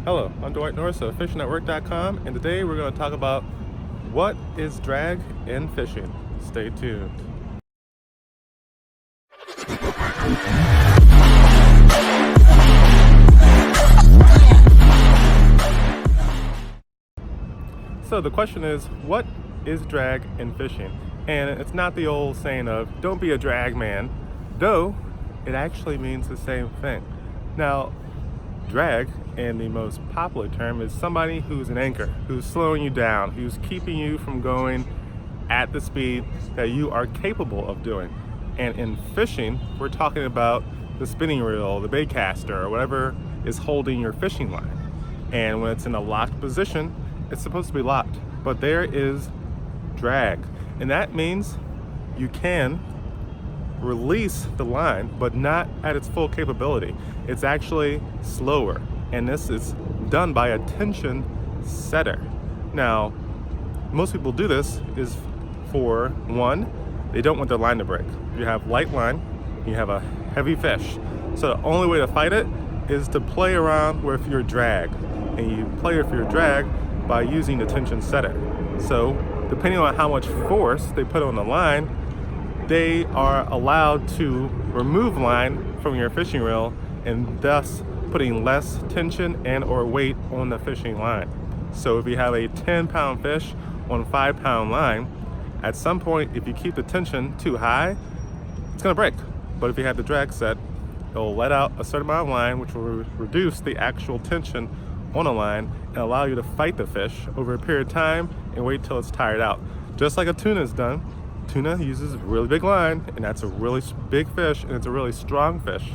Hello, I'm Dwight Norris of fishnetwork.com, and today we're going to talk about what is drag in fishing. Stay tuned. So the question is, what is drag in fishing? And it's not the old saying of, don't be a drag man, though it actually means the same thing. Now, drag, in the most popular term, is somebody who's an anchor, who's slowing you down, who's keeping you from going at the speed that you are capable of doing. And in fishing, we're talking about the spinning reel, the bait caster, or whatever is holding your fishing line. And when it's in a locked position, it's supposed to be locked, but there is drag. And that means you can release the line, but not at its full capability. It's actually slower, and this is done by a tension setter. Now, most people do this is for one, they don't want their line to break. You have light line, you have a heavy fish. So the only way to fight it is to play around with your drag. And you play with your drag by using the tension setter. So depending on how much force they put on the line, they are allowed to remove line from your fishing reel and thus putting less tension and or weight on the fishing line. So if you have a 10-pound fish on a 5-pound line, at some point, if you keep the tension too high, it's gonna break. But if you have the drag set, it'll let out a certain amount of line, which will reduce the actual tension on a line and allow you to fight the fish over a period of time and wait till it's tired out. Just like a tuna is done. Tuna uses a really big line, and that's a really big fish, and it's a really strong fish,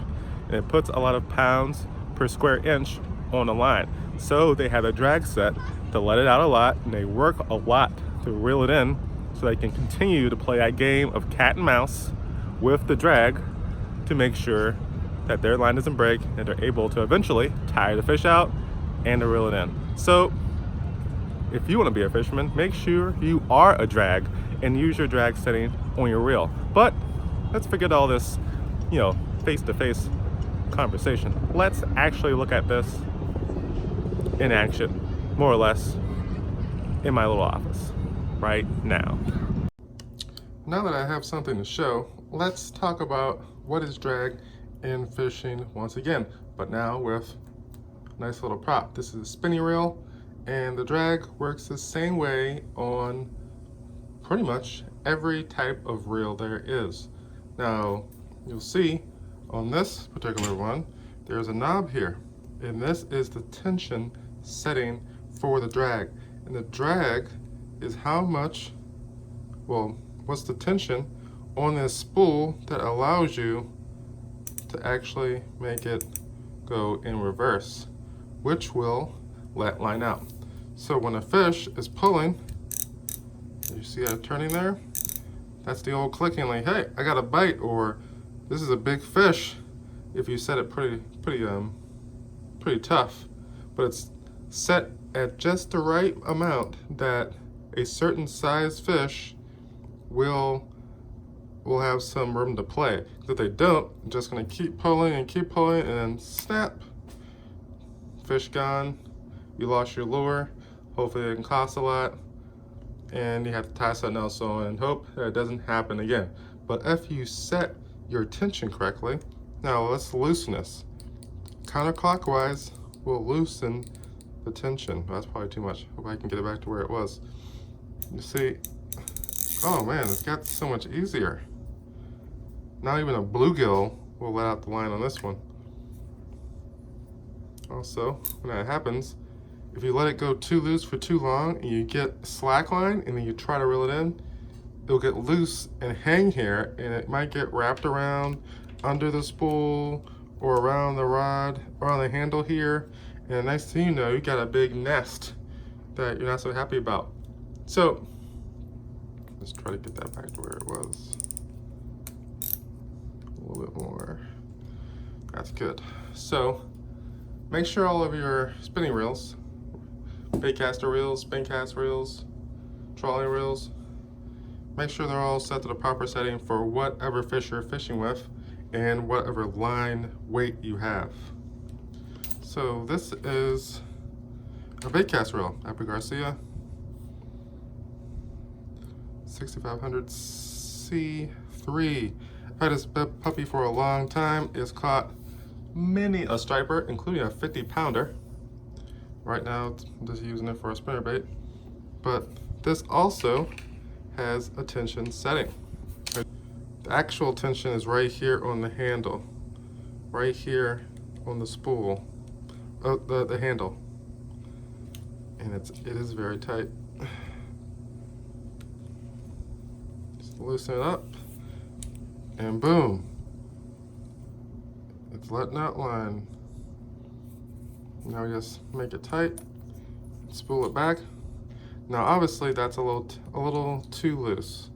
and it puts a lot of pounds per square inch on the line. So they have a drag set to let it out a lot, and they work a lot to reel it in so they can continue to play that game of cat and mouse with the drag to make sure that their line doesn't break and they're able to eventually tire the fish out and to reel it in. So if you want to be a fisherman, make sure you are a drag and use your drag setting on your reel. But let's forget all this, face-to-face conversation. Let's actually look at this in action, more or less, in my little office right now. Now that I have something to show, let's talk about what is drag in fishing once again, but now with a nice little prop. This is a spinning reel, and the drag works the same way on pretty much every type of reel there is. Now, you'll see on this particular one, there's a knob here, and this is the tension setting for the drag. And the drag is how much, what's the tension on this spool that allows you to actually make it go in reverse, which will let line out. So when a fish is pulling, you see it turning there? That's the old clicking, like, hey, I got a bite, or this is a big fish. If you set it pretty tough, but it's set at just the right amount that a certain size fish will have some room to play. If they don't, I'm just gonna keep pulling, and then snap, fish gone. You lost your lure. Hopefully it didn't cost a lot, and you have to tie something else on and hope that it doesn't happen again. But if you set your tension correctly, now let's loosen this. Counterclockwise will loosen the tension. That's probably too much. Hope I can get it back to where it was. You see, oh man, it's got so much easier. Not even a bluegill will let out the line on this one. Also, when that happens, if you let it go too loose for too long and you get slack line and then you try to reel it in, it'll get loose and hang here, and it might get wrapped around under the spool or around the rod or on the handle here. And the next thing you know, you got a big nest that you're not so happy about. So let's try to get that back to where it was. A little bit more. That's good. So make sure all of your spinning reels, bait caster reels, spin cast reels, trolley reels, make sure they're all set to the proper setting for whatever fish you're fishing with and whatever line weight you have. So this is a bait cast reel, Epic Garcia, 6500 C3. I've had this puppy for a long time. It's caught many a striper, including a 50-pounder. Right now, I'm just using it for a spinnerbait. But this also has a tension setting. The actual tension is right here on the handle, right here on the spool, the handle, and it is very tight. Just loosen it up, and boom, it's letting out line. Now we just make it tight, spool it back. Now obviously that's a little too loose.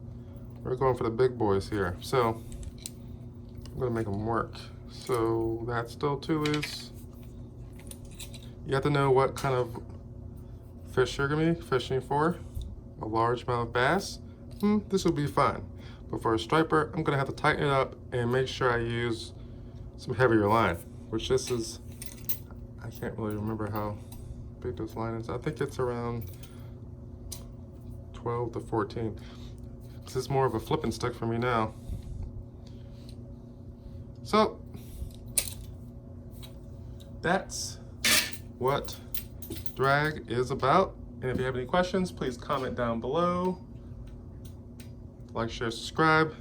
We're going for the big boys here, so I'm gonna make them work. So that's still too loose. You have to know what kind of fish you're gonna be fishing for. A large amount of bass, this will be fine. But for a striper, I'm gonna have to tighten it up and make sure I use some heavier line, which this is, I can't really remember how big this line is. I think it's around 12 to 14. This is more of a flipping stick for me now. So that's what drag is about. And if you have any questions, please comment down below. Like, share, subscribe,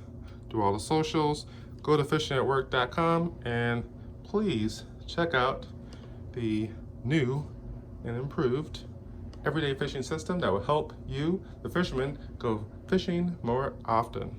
do all the socials. Go to fishingatwork.com and please check out the new and improved everyday fishing system that will help you, the fisherman, go fishing more often.